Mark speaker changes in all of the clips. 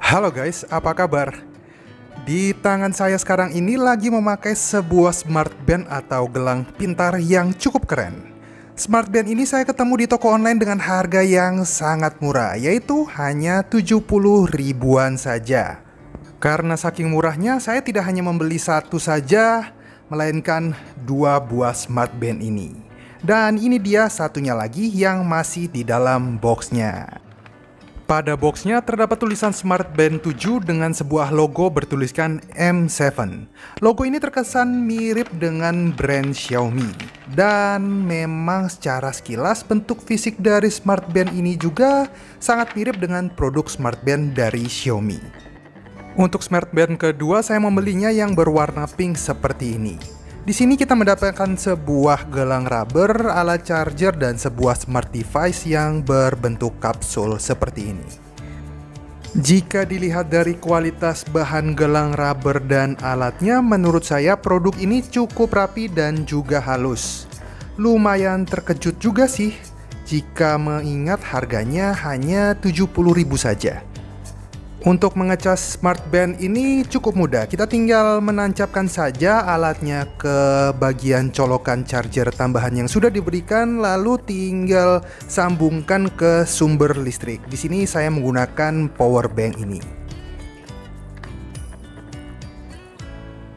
Speaker 1: Halo guys, apa kabar? Di tangan saya sekarang ini lagi memakai sebuah smartband atau gelang pintar yang cukup keren. Smartband ini saya ketemu di toko online dengan harga yang sangat murah, yaitu hanya 70 ribuan saja. Karena saking murahnya, saya tidak hanya membeli satu saja, melainkan dua buah smartband ini. Dan ini dia satunya lagi yang masih di dalam boxnya. Pada boxnya terdapat tulisan Smartband 7 dengan sebuah logo bertuliskan M7. Logo ini terkesan mirip dengan brand Xiaomi. Dan memang secara sekilas bentuk fisik dari Smartband ini juga sangat mirip dengan produk Smartband dari Xiaomi. Untuk Smartband kedua saya membelinya yang berwarna pink seperti ini. Di sini kita mendapatkan sebuah gelang rubber, alat charger, dan sebuah smart device yang berbentuk kapsul seperti ini. Jika dilihat dari kualitas bahan gelang rubber dan alatnya, menurut saya produk ini cukup rapi dan juga halus. Lumayan terkejut juga sih, jika mengingat harganya hanya 70.000 saja. Untuk mengecas smartband ini cukup mudah, kita tinggal menancapkan saja alatnya ke bagian colokan charger tambahan yang sudah diberikan, lalu tinggal sambungkan ke sumber listrik. Di sini saya menggunakan power bank ini.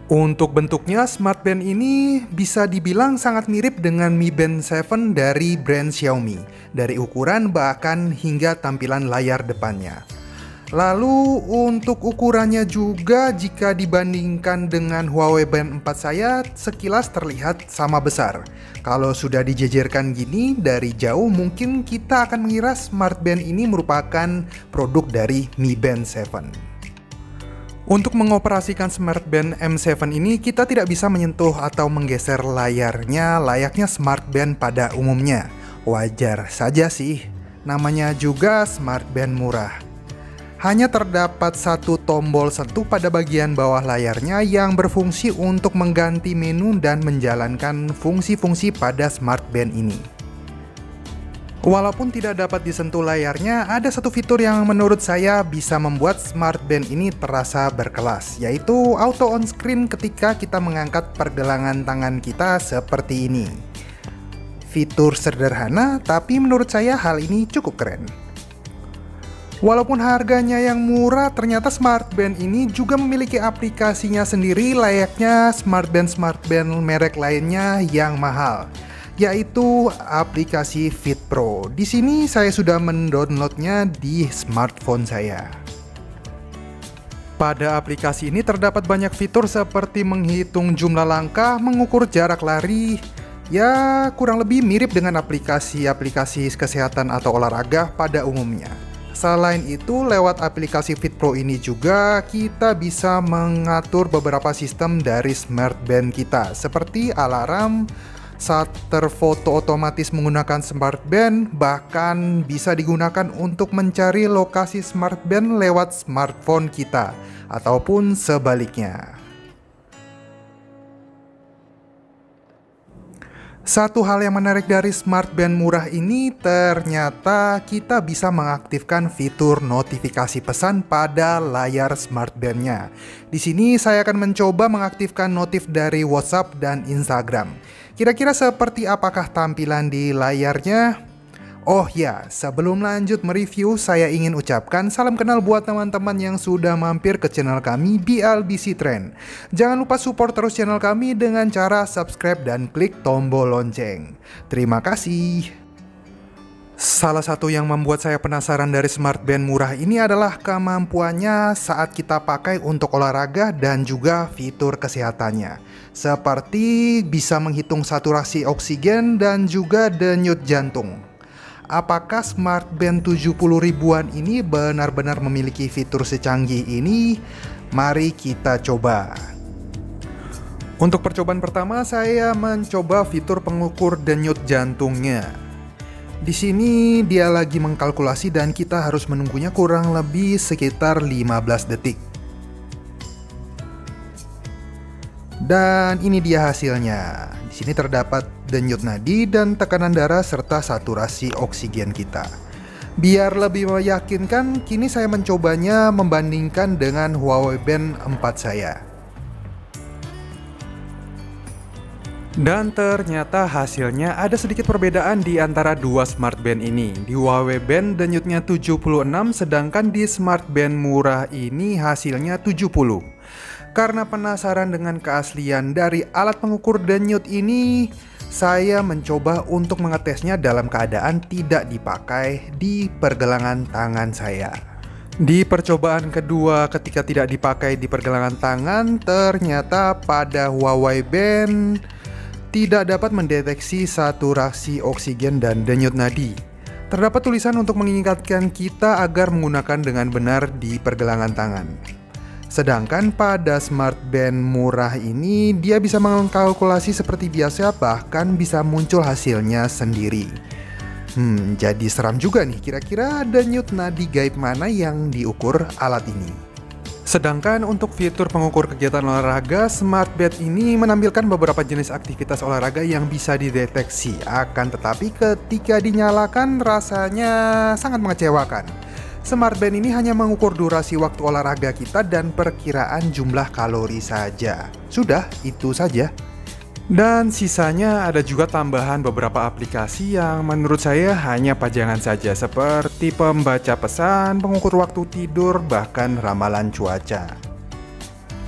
Speaker 1: Untuk bentuknya, smartband ini bisa dibilang sangat mirip dengan Mi Band 7 dari brand Xiaomi, dari ukuran bahkan hingga tampilan layar depannya. Lalu untuk ukurannya juga jika dibandingkan dengan Huawei Band 4 saya sekilas terlihat sama besar. Kalau sudah dijejerkan gini dari jauh mungkin kita akan mengira smartband ini merupakan produk dari Mi Band 7. Untuk mengoperasikan smartband M7 ini kita tidak bisa menyentuh atau menggeser layarnya layaknya smartband pada umumnya. Wajar saja sih, namanya juga smartband murah. Hanya terdapat satu tombol sentuh pada bagian bawah layarnya yang berfungsi untuk mengganti menu dan menjalankan fungsi-fungsi pada smartband ini. Walaupun tidak dapat disentuh layarnya, ada satu fitur yang menurut saya bisa membuat smartband ini terasa berkelas, yaitu auto on screen ketika kita mengangkat pergelangan tangan kita seperti ini. Fitur sederhana, tapi menurut saya hal ini cukup keren. Walaupun harganya yang murah, ternyata smartband ini juga memiliki aplikasinya sendiri layaknya smartband merek lainnya yang mahal, yaitu aplikasi Fit Pro. Di sini saya sudah mendownloadnya di smartphone saya. Pada aplikasi ini terdapat banyak fitur seperti menghitung jumlah langkah, mengukur jarak lari, ya kurang lebih mirip dengan aplikasi-aplikasi kesehatan atau olahraga pada umumnya. Selain itu, lewat aplikasi Fit Pro ini juga kita bisa mengatur beberapa sistem dari smartband kita, seperti alarm, shutter foto otomatis menggunakan smartband, bahkan bisa digunakan untuk mencari lokasi smartband lewat smartphone kita, ataupun sebaliknya. Satu hal yang menarik dari smartband murah ini ternyata kita bisa mengaktifkan fitur notifikasi pesan pada layar smartbandnya. Di sini saya akan mencoba mengaktifkan notif dari WhatsApp dan Instagram. Kira-kira seperti apakah tampilan di layarnya? Oh ya, sebelum lanjut mereview, saya ingin ucapkan salam kenal buat teman-teman yang sudah mampir ke channel kami BLBC Trend. Jangan lupa support terus channel kami dengan cara subscribe dan klik tombol lonceng. Terima kasih. Salah satu yang membuat saya penasaran dari smartband murah ini adalah kemampuannya saat kita pakai untuk olahraga dan juga fitur kesehatannya. Seperti bisa menghitung saturasi oksigen dan juga denyut jantung. Apakah smartband 70 ribuan ini benar-benar memiliki fitur secanggih ini? Mari kita coba. Untuk percobaan pertama, saya mencoba fitur pengukur denyut jantungnya. Di sini dia lagi mengkalkulasi dan kita harus menunggunya kurang lebih sekitar 15 detik. Dan ini dia hasilnya. Di sini terdapat denyut nadi dan tekanan darah serta saturasi oksigen kita. Biar lebih meyakinkan, kini saya mencobanya membandingkan dengan Huawei Band 4 saya. Dan ternyata hasilnya ada sedikit perbedaan di antara dua smart band ini. Di Huawei Band denyutnya 76, sedangkan di smart band murah ini hasilnya 70. Karena penasaran dengan keaslian dari alat pengukur denyut ini, saya mencoba untuk mengetesnya dalam keadaan tidak dipakai di pergelangan tangan saya. Di percobaan kedua ketika tidak dipakai di pergelangan tangan, ternyata pada Huawei Band tidak dapat mendeteksi saturasi oksigen dan denyut nadi. Terdapat tulisan untuk mengingatkan kita agar menggunakan dengan benar di pergelangan tangan. Sedangkan pada smart band murah ini, dia bisa mengkalkulasi seperti biasa, bahkan bisa muncul hasilnya sendiri. Jadi seram juga nih, kira-kira denyut nadi gaib mana yang diukur alat ini. Sedangkan untuk fitur pengukur kegiatan olahraga, smart band ini menampilkan beberapa jenis aktivitas olahraga yang bisa dideteksi. Akan tetapi ketika dinyalakan rasanya sangat mengecewakan. Smart band ini hanya mengukur durasi waktu olahraga kita dan perkiraan jumlah kalori saja. Sudah, itu saja. Dan sisanya ada juga tambahan beberapa aplikasi yang menurut saya hanya pajangan saja, seperti pembaca pesan, pengukur waktu tidur, bahkan ramalan cuaca.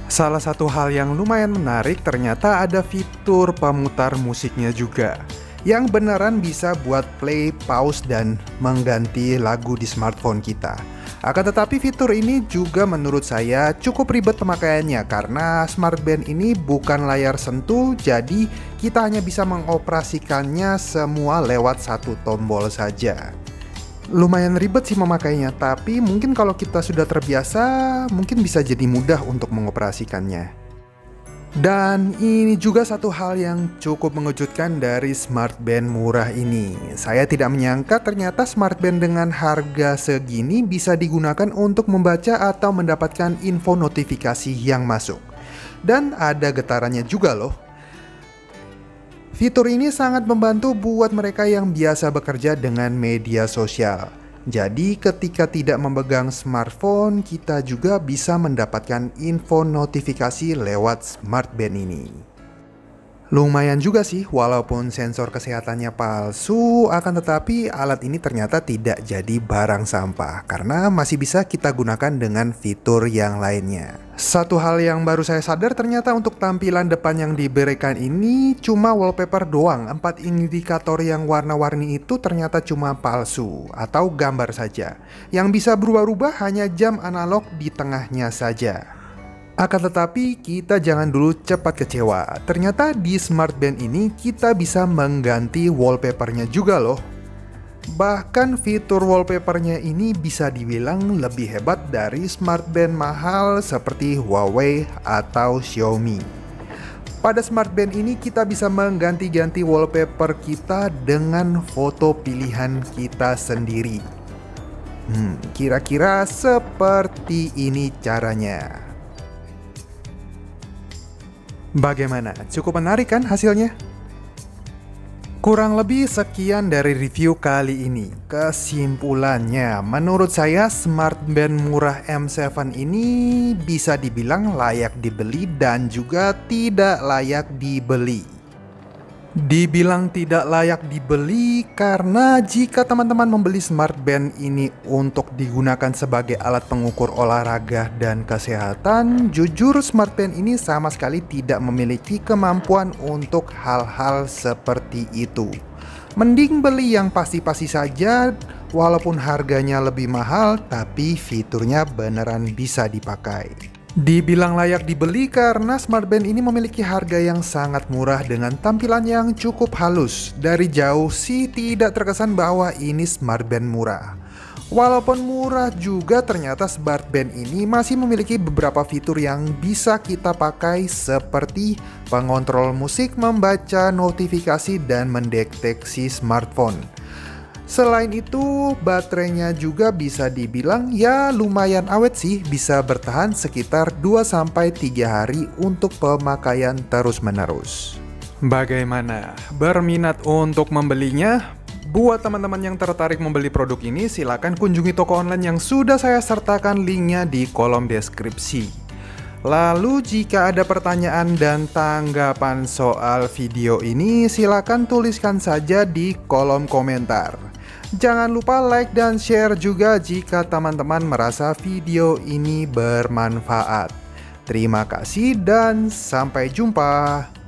Speaker 1: Salah satu hal yang lumayan menarik, ternyata ada fitur pemutar musiknya juga, yang beneran bisa buat play, pause, dan mengganti lagu di smartphone kita. Akan tetapi fitur ini juga menurut saya cukup ribet pemakaiannya karena smart band ini bukan layar sentuh, jadi kita hanya bisa mengoperasikannya semua lewat satu tombol saja. Lumayan ribet sih memakainya, tapi mungkin kalau kita sudah terbiasa, mungkin bisa jadi mudah untuk mengoperasikannya. Dan ini juga satu hal yang cukup mengejutkan dari smart band murah ini. Saya tidak menyangka ternyata smart band dengan harga segini bisa digunakan untuk membaca atau mendapatkan info notifikasi yang masuk. Dan ada getarannya juga loh. Fitur ini sangat membantu buat mereka yang biasa bekerja dengan media sosial. Jadi ketika tidak memegang smartphone, kita juga bisa mendapatkan info notifikasi lewat smart band ini. Lumayan juga sih, walaupun sensor kesehatannya palsu, akan tetapi alat ini ternyata tidak jadi barang sampah karena masih bisa kita gunakan dengan fitur yang lainnya. Satu hal yang baru saya sadar, ternyata untuk tampilan depan yang diberikan ini cuma wallpaper doang. 4 indikator yang warna-warni itu ternyata cuma palsu atau gambar saja. Yang bisa berubah-ubah hanya jam analog di tengahnya saja. Akan tetapi kita jangan dulu cepat kecewa. Ternyata di smart band ini kita bisa mengganti wallpapernya juga loh. Bahkan fitur wallpapernya ini bisa dibilang lebih hebat dari smart band mahal seperti Huawei atau Xiaomi. Pada smart band ini kita bisa mengganti-ganti wallpaper kita dengan foto pilihan kita sendiri. Kira-kira seperti ini caranya. Bagaimana? Cukup menarik kan hasilnya? Kurang lebih sekian dari review kali ini. Kesimpulannya, menurut saya smart band murah M7 ini bisa dibilang layak dibeli dan juga tidak layak dibeli. Dibilang tidak layak dibeli karena jika teman-teman membeli smart band ini untuk digunakan sebagai alat pengukur olahraga dan kesehatan, jujur smart band ini sama sekali tidak memiliki kemampuan untuk hal-hal seperti itu. Mending beli yang pasti-pasti saja, walaupun harganya lebih mahal, tapi fiturnya beneran bisa dipakai. Dibilang layak dibeli karena smart band ini memiliki harga yang sangat murah dengan tampilan yang cukup halus. Dari jauh sih tidak terkesan bahwa ini smart band murah. Walaupun murah juga, ternyata smart band ini masih memiliki beberapa fitur yang bisa kita pakai seperti pengontrol musik, membaca notifikasi, dan mendeteksi smartphone. Selain itu, baterainya juga bisa dibilang ya lumayan awet sih, bisa bertahan sekitar 2-3 hari untuk pemakaian terus-menerus. Bagaimana? Berminat untuk membelinya? Buat teman-teman yang tertarik membeli produk ini, silakan kunjungi toko online yang sudah saya sertakan linknya di kolom deskripsi. Lalu jika ada pertanyaan dan tanggapan soal video ini, silakan tuliskan saja di kolom komentar. Jangan lupa like dan share juga jika teman-teman merasa video ini bermanfaat. Terima kasih dan sampai jumpa.